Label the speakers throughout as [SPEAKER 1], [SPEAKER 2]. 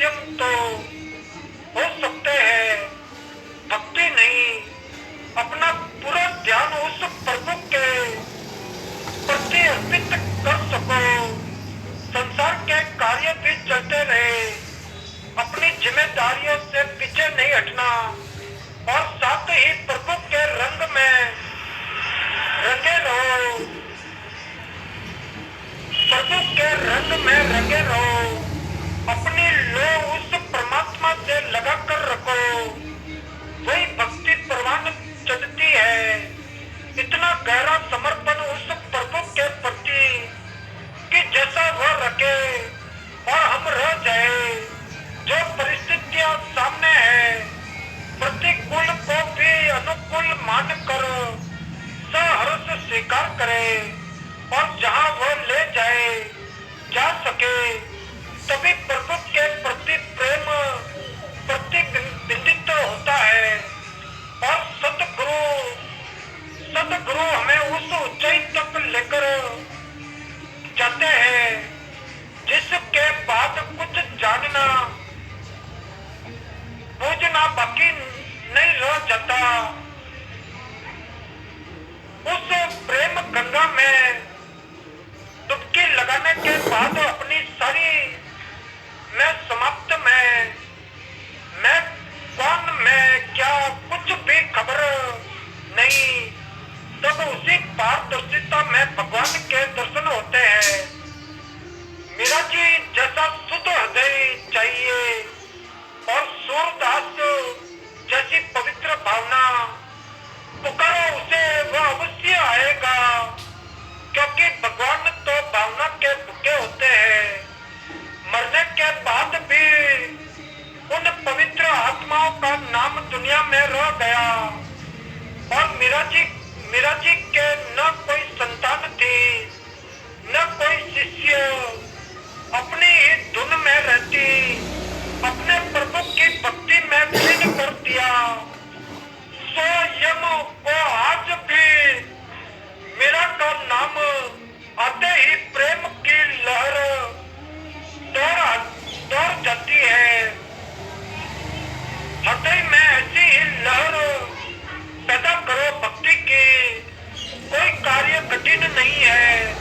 [SPEAKER 1] माध्यम तो हो सकते हैं, भक्ति नहीं। अपना पूरा ध्यान उस प्रभु के प्रति अर्पित कर सको। संसार के कार्य भी चलते रहे, अपनी जिम्मेदारियों से पीछे नहीं हटना और साथ ही प्रभु के रंग में रंगे रहो। प्रभु के रंग में रंगे रहो। अपनी लो उस परमात्मा से लगा कर रखो। वही भक्ति प्रवान चढ़ती है। इतना गहरा समर्पण उस प्रभु के प्रति कि जैसा वह रखे और हम रह जाए। जो परिस्थितियां सामने है, प्रतिकूल को भी अनुकूल मान कर सहर्ष स्वीकार करे और जहां वह ले जाए जा सके, तभी प्रभु के प्रति प्रेम प्रतिबिंबित होता है। और सतगुरु हमें उस ऊंचाई तक लेकर जाते हैं जिसके बाद कुछ जानना बूझना बाकी नहीं रह जाता। उस प्रेम गंगा में डुबकी लगाने के बाद अपनी सारी मैं समाप्त मैं कौन मैं क्या कुछ भी खबर नहीं, तब उसी पारदर्शिता में भगवान के दर्शन होते हैं। मीरा जी जैसा शुद्ध हृदय चाहिए और सूरदास जैसी पवित्र भावना, पुकारो उसे वह अवश्य आएगा, क्योंकि भगवान तो भावना के भूखे होते हैं। मरने के बाद भी उन पवित्र आत्माओं का नाम दुनिया में रह गया। और मीरा जी के न कोई संतान थी, न कोई शिष्य, अपनी ही धुन में रहती, अपने प्रभु की भक्ति में लीन कर दिया। स्वयं को आज भी मीरा का नाम आते ही प्रेम की लहर दौड़ जाती है। हृदय में ऐसी ही लहर पैदा करो भक्ति की। कोई कार्य कठिन नहीं है,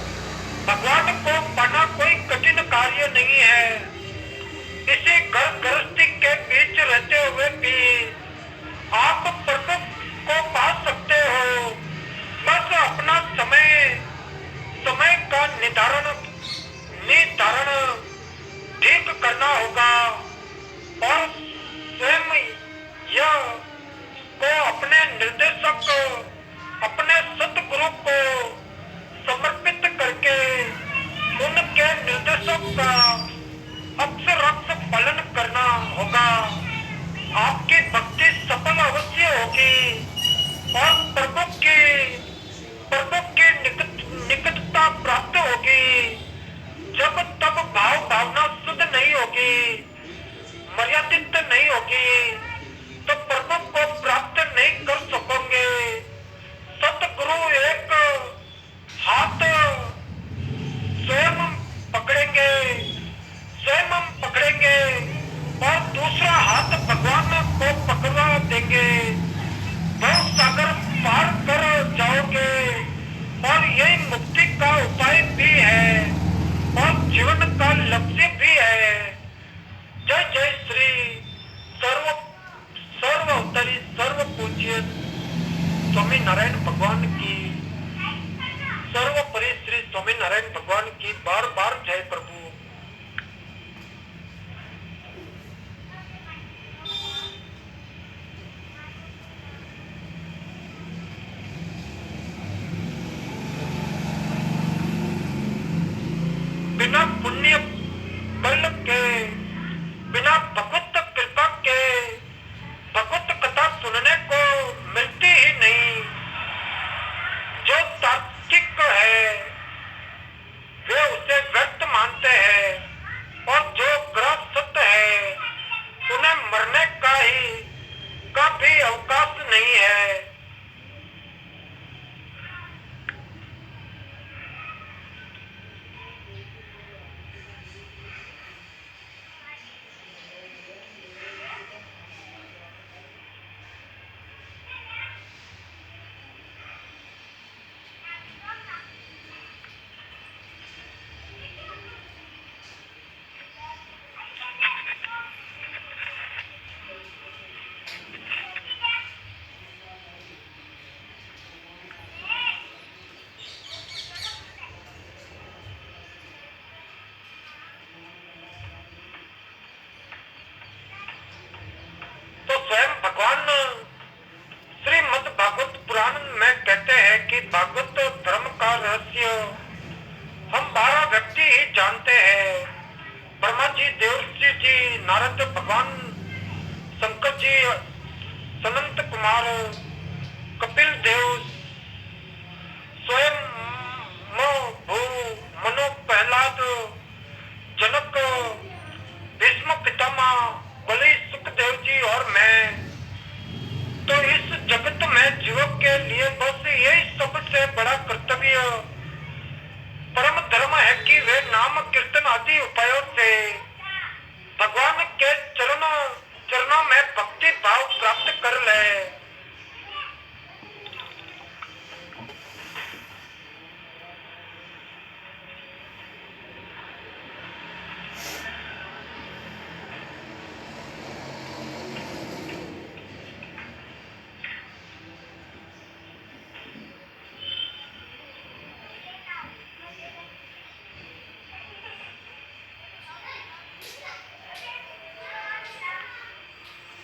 [SPEAKER 1] भगवान को पाना कोई कठिन कार्य नहीं है। इसी घर गृहस्थी के बीच रहते हुए भी आप प्रभु को पा सकते हो। बस अपना समय का निर्धारण ठीक करना होगा और स्वयं यह को अपने निर्देशक, अपने सतगुरु को समर्पित करके उनके निर्देशों का अक्षरशः पालन करना होगा। आपकी भक्ति सफल अवश्य होगी और प्रभु की निकटता प्राप्त होगी। जब तब भावना शुद्ध नहीं होगी, मर्यादित नहीं होगी, तो प्रभु को प्राप्त नहीं कर सकोगे। सतगुरु एक हाथ स्वयं पकड़ेंगे और दूसरा हाथ भगवान को पकड़ा देंगे। बहुत सागर पार कर जाओगे और यही मुक्ति का उपाय भी है और जीवन का लक्ष्य भी है। जय जय श्री सर्व अवतारी सर्व पूज्य नारद भगवान शंकर जी, सनंत कुमार, कपिल देव, स्वयं भू मनु प्रहलाद, जनक, भीष्म पितामह, बलि, सुखदेव जी और मैं, तो इस जगत में जीवों के लिए बस यही सबसे बड़ा कर्तव्य परम धर्म है कि वे नाम कीर्तन आदि उपायों से भगवान के चरणों में भक्ति भाव प्राप्त कर ले।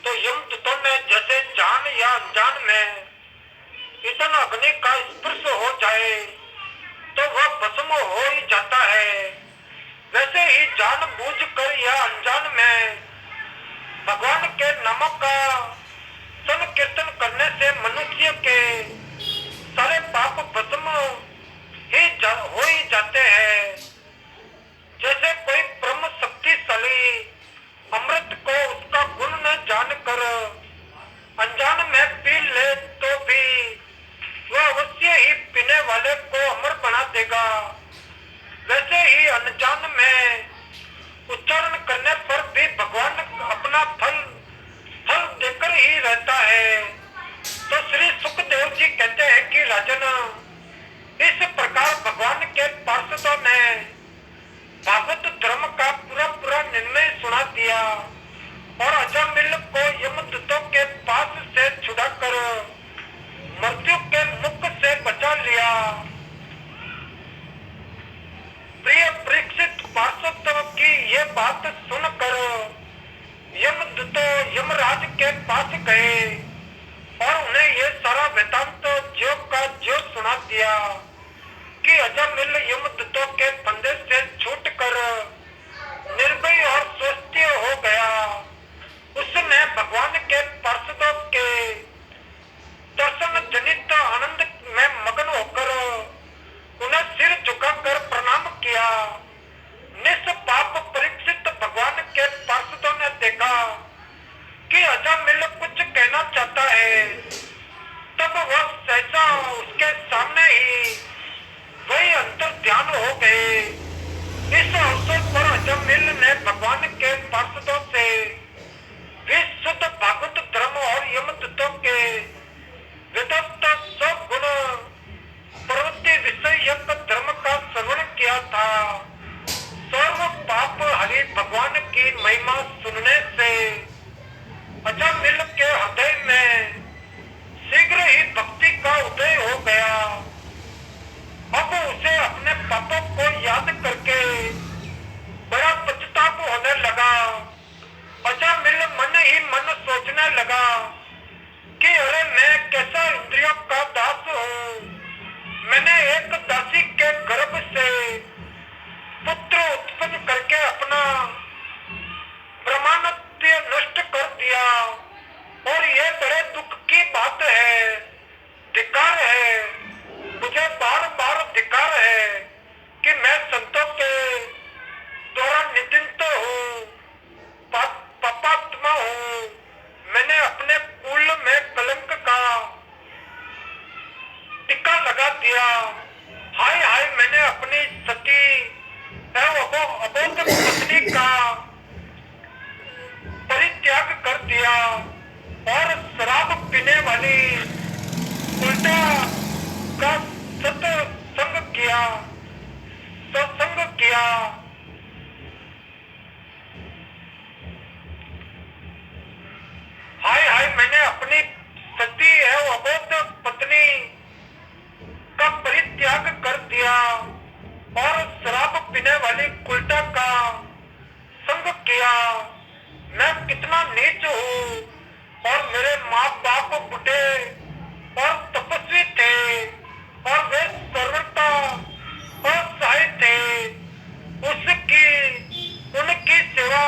[SPEAKER 1] तो यमदूतों ने जैसे जान या अनजान में ईंधन अग्नि का स्पर्श हो जाए तो वह भस्म हो ही जाता है, वैसे ही जानबूझकर या अनजान में भगवान के नामों का संकीर्तन करने से मनुष्य के सारे पाप भस्म हो ही जाते हैं। जैसे कोई परम शक्तिशाली अमृत को उसका गुण न जानकर अनजान में पी ले तो भी वह अवश्य ही पीने वाले को अमर बना देगा, वैसे ही अनजान में उच्चारण करने पर भी भगवान अपना फल देकर ही रहता है। तो श्री सुखदेव जी कहते हैं कि राजन, इस प्रकार भगवान के पार्षदों ने भागवत धर्म का पूरा निर्णय सुना दिया और अजामिल को यमदूतों के पास से छुड़ाकर मृत्यु के मुख से बचा लिया। प्रिय परीक्षित पार्षदों की ये बात सुनकर यमदूत यमराज के पास गए और उन्हें ये सारा वृतांत ज्यों का ज्यों सुना दिया कि अजामिल यमदूतों के फंदे से छूटकर निर्भय और स्वस्थ हो गया। उसने भगवान के पार्षदों के दर्शन जनित आनंद में मगन होकर उन्हें सिर झुकाकर प्रणाम किया। निष्पाप परीक्षित भगवान के पार्षदों ने देखा कि अजामिल कुछ कहना चाहता है, तब वह सहसा उसके सामने ही वही अंतर ध्यान हो गए। इस अवसर पर अजामिल ने भगवान के पार्षदों से विशुद्ध भागवत धर्म और यमदूतों के वेदोक्त सब गुण प्रवृत्ति विषय धर्म का श्रवण किया था। सर्व पाप हरि भगवान की महिमा सुनने से अजामिल के हृदय में शीघ्र ही भक्ति का उदय हो गया। अब उसे अपने पापों को याद करके बड़ा पछतावा होने लगा। अजामिल मन ही मन सोचने लगा कि अरे मैं कैसा इंद्रियों का दास हूँ। मैंने एक दासी के गर्भ से पुत्र उत्पन्न करके अपना ब्रह्मांड नष्ट कर दिया और ये बड़े दुख की बात है, धिक्कार है। मुझे बार बार धिक्कार है कि मैं संतों के द्वारा निंदित हूँ, पापात्मा हूँ। मैंने अपने कुल में कलंक का टिक्का लगा दिया। हाय हाय, मैंने अपनी सती एवं अबोध पत्नी का परित्याग कर दिया और शराब पीने वाली उल्टा का सत्संग किया। हाय हाय, मैंने अपनी सती एवं अबोध पत्नी का परित्याग कर दिया और शराब पीने वाली उल्टा का संग किया। मैं कितना नीच हूँ और मेरे माँ बाप बूढ़े और तपस्वी थे और वे सर्वथा असहाय थे। उनकी सेवा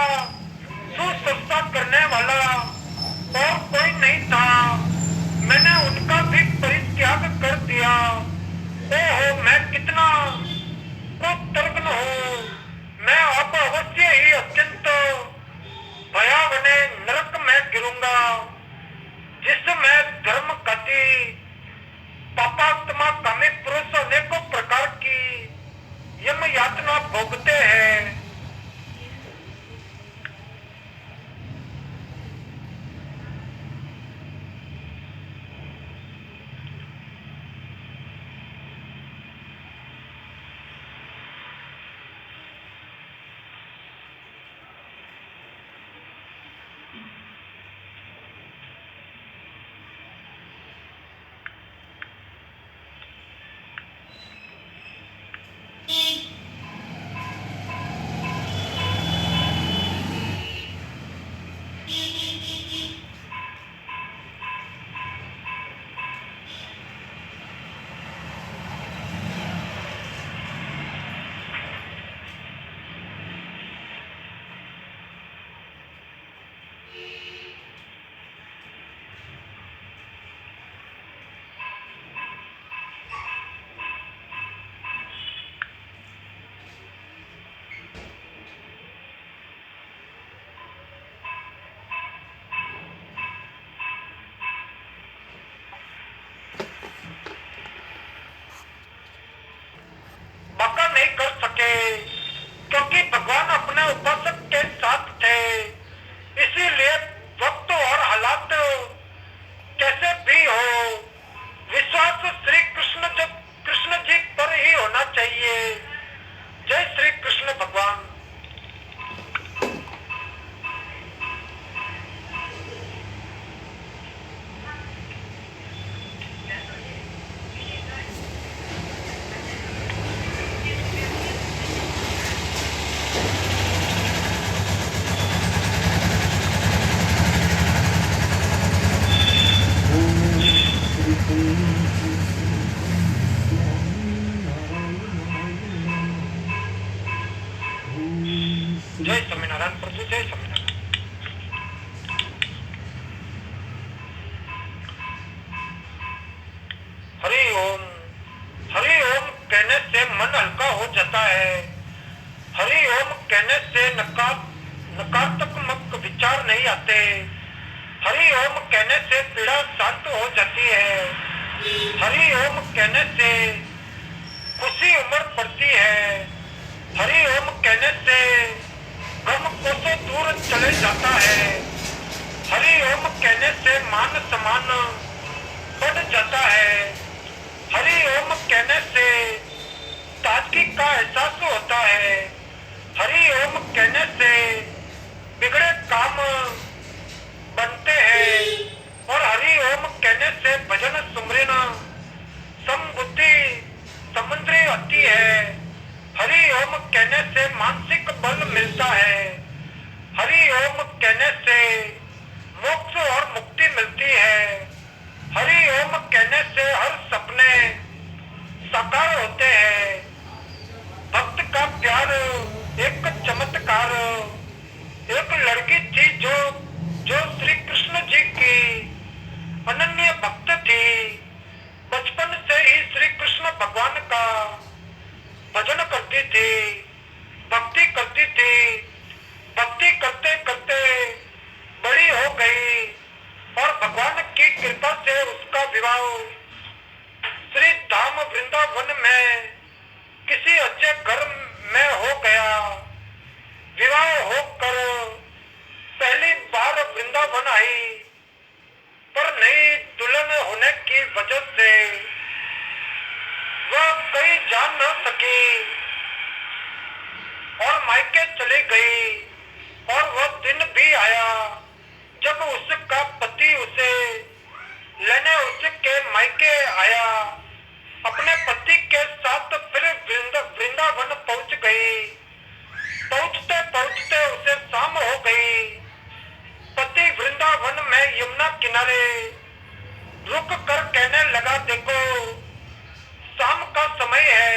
[SPEAKER 1] नहीं आते। हरि ओम कहने से पीड़ा शांत हो जाती है। हरि ओम कहने से खुशी उमड़ पड़ती है। हरि ओम कहने से गम कोसों दूर चले जाता है। हरि ओम कहने से मान सम्मान बढ़ जाता है। हरि ओम कहने से ताजगी का एहसास होता है। हरि ओम कहने से बिगड़े काम बनते हैं और हरि ओम कहने से भजन सुमरन समबुद्धि समुद्री आती है। हरि ओम कहने से मानसिक बल मिलता है। हरि ओम कहने से मोक्ष और मुक्ति मिलती है। हरि ओम कहने से हर सपने साकार होते हैं। भक्त का प्यार एक चमत्कार। एक लड़की थी जो श्री कृष्ण जी की अनन्य भक्त थी। बचपन से ही श्री कृष्ण भगवान का भजन करती थी, भक्ति करती थी। भक्ति करते करते बड़ी हो गई और भगवान की कृपा से उसका विवाह श्री धाम वृंदावन में किसी अच्छे घर में हो गया। विवाह होकर पहली बार वृंदावन आई, पर नई दुल्हन होने की वजह से वह कहीं जा न सकी और मायके चली गई। और वह दिन भी आया जब उसका पति उसे लेने उसके मायके आया। अपने पति के साथ फिर वृंदावन पहुंच गई। पहुंचते पहुंचते उसे शाम हो गई। पति वृंदावन में यमुना किनारे रुक कर कहने लगा, देखो शाम का समय है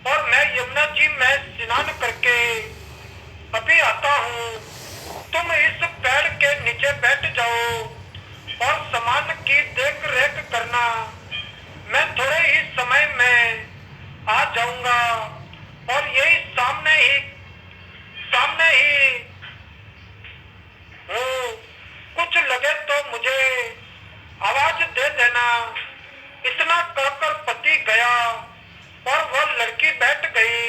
[SPEAKER 1] और मैं यमुना जी में स्नान करके अभी आता हूँ। तुम इस पेड़ के नीचे बैठ जाओ और सामान की देख रेख करना। मैं थोड़े ही समय में आ जाऊंगा। और यही सामने ही हूँ। कुछ लगे तो मुझे आवाज दे देना। इतना कहकर पति गया और वह लड़की बैठ गई।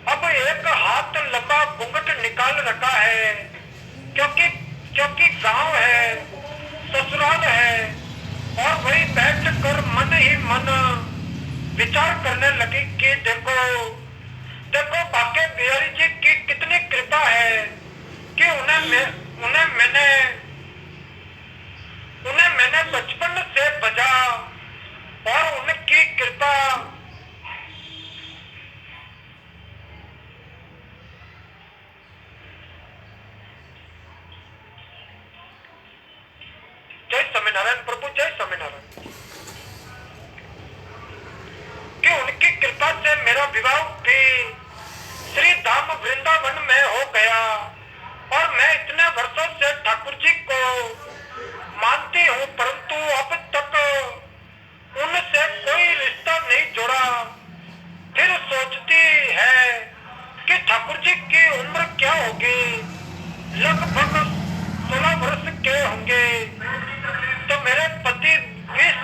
[SPEAKER 1] अब एक हाथ लंबा घूंघट निकाल रखा है, क्योंकि गांव है, ससुराल है। और वही बैठ कर मन ही मन विचार करने लगी कि देखो बाके बिहारी जी की कितनी कृपा है कि उन्हें मैंने बचपन से बजा और उनकी कृपा जय स्वामीनारायण प्रभु, जय स्वामीनारायण। कि उनकी कृपा से मेरा विवाह भी श्री धाम वृंदावन में हो गया। और मैं इतने वर्षों से ठाकुर जी को मानती हूँ, परंतु अब तक उनसे कोई रिश्ता नहीं जोड़ा। फिर सोचती है कि ठाकुर जी की उम्र क्या होगी। लगभग 16 वर्ष के होंगे। तो मेरे पति 20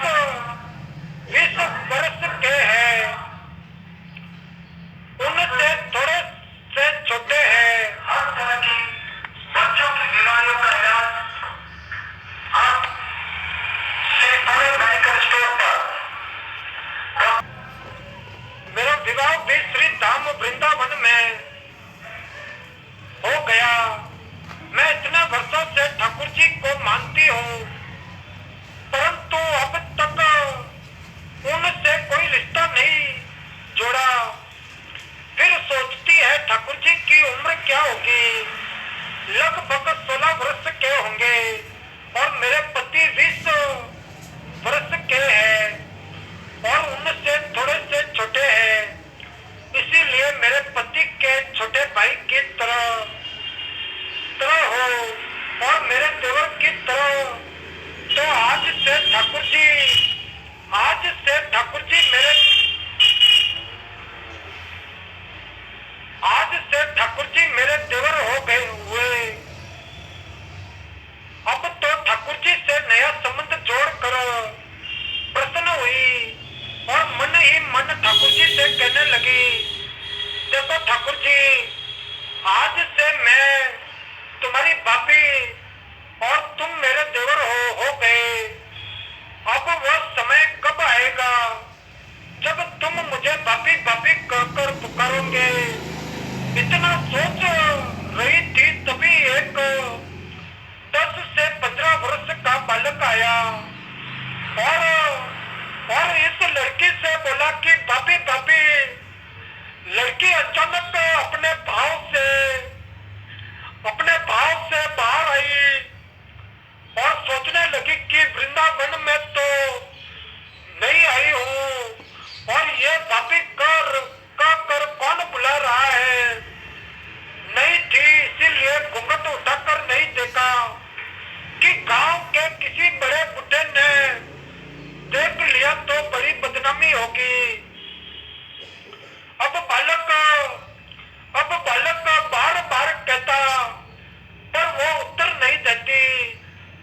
[SPEAKER 1] वर्ष के हैं। उनसे थोड़े से छोटे हैं। बच्चों की बीमारियों का इलाज आप मेडिकल स्टोर पर। मेरा विवाह भी श्री धाम वृंदावन में हो गया। मैं इतने वर्षों से ठाकुर जी को मानती हूँ, परंतु अब तक उनसे कोई रिश्ता नहीं जोड़ा। फिर सोचती है ठाकुर जी की उम्र क्या होगी। लगभग 16 वर्ष के होंगे और मेरे पति 20 वर्ष के हैं और उनसे थोड़े से छोटे हैं। इसीलिए मेरे पति के छोटे भाई की तरह हो और मेरे देवर की तरह। तो आज से ठाकुर जी मेरे देवर हो गए हुए। और तुम मेरे देवर हो गए। अब वह समय कब आएगा जब तुम मुझे बापी बापी कहकर पुकारोगे। इतना सोच रही थी तभी एक 10 से 15 वर्ष का बालक आया और इस लड़की से बोला कि बापी बापी। लड़की अचानक अपने भाव से बाहर आई और सोचने लगी कि वृंदावन में तो नहीं आई हूँ और ये बापी कर कौन बुला रहा है। नहीं थी इसीलिए घूंघट उठाकर नहीं देखा कि गांव के किसी बड़े बुड्ढे ने देख लिया तो बड़ी बदनामी होगी। अब बालक बार बार कहता पर वो उत्तर नहीं देती।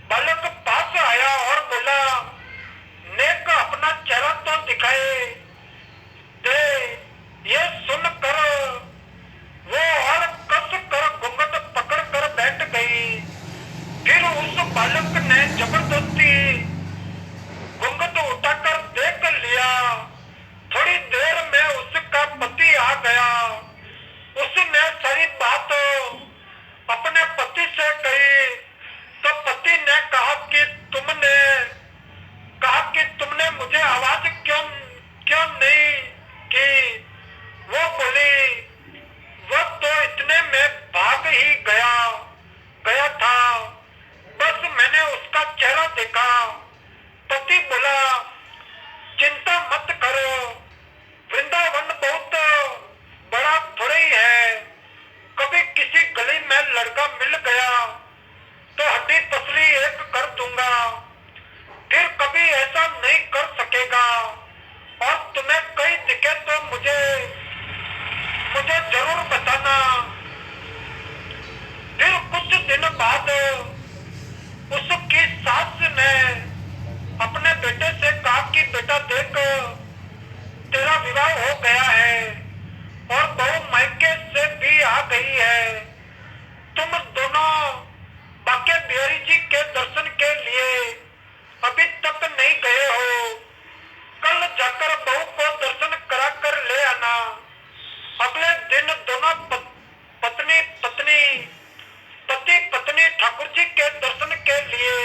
[SPEAKER 1] बालक पास आया और बोला, नेक अपना चेहरा तो दिखाए दे। ये सुनकर वो और कस कर घूंघट पकड़ कर बैठ गई। फिर उस बालक ने जबरदस्ती घूंघट उठाकर देख लिया। थोड़ी देर में उसका पति आ गया। उसने सारी बात अपने पति से कही तो पति ने कहा कि तुमने मुझे आवाज क्यों नहीं की। वो बोली, वो तो इतने में भाग ही गया था, बस मैंने उसका चेहरा देखा। पति बोला, चिंता मत करो, वृंदावन बहुत बड़ा थोड़ा ही है। कभी किसी गली में लड़का मिल गया तो हड्डी पसली एक कर दूंगा, फिर कभी ऐसा नहीं कर सकेगा। और तुम्हें कहीं दिखे तो मुझे जरूर बताना। फिर कुछ दिन बाद उसकी सास ने अपने बेटे से कहा कि बेटा देख, तेरा विवाह हो गया है और बहू मायके से भी आ गई है। तुम दोनों बाके बिहारी जी के दर्शन के लिए अभी तक नहीं गए हो। कल जाकर बहू को दर्शन करा कर ले आना। अगले दिन दोनों पति पत्नी ठाकुर जी के दर्शन के लिए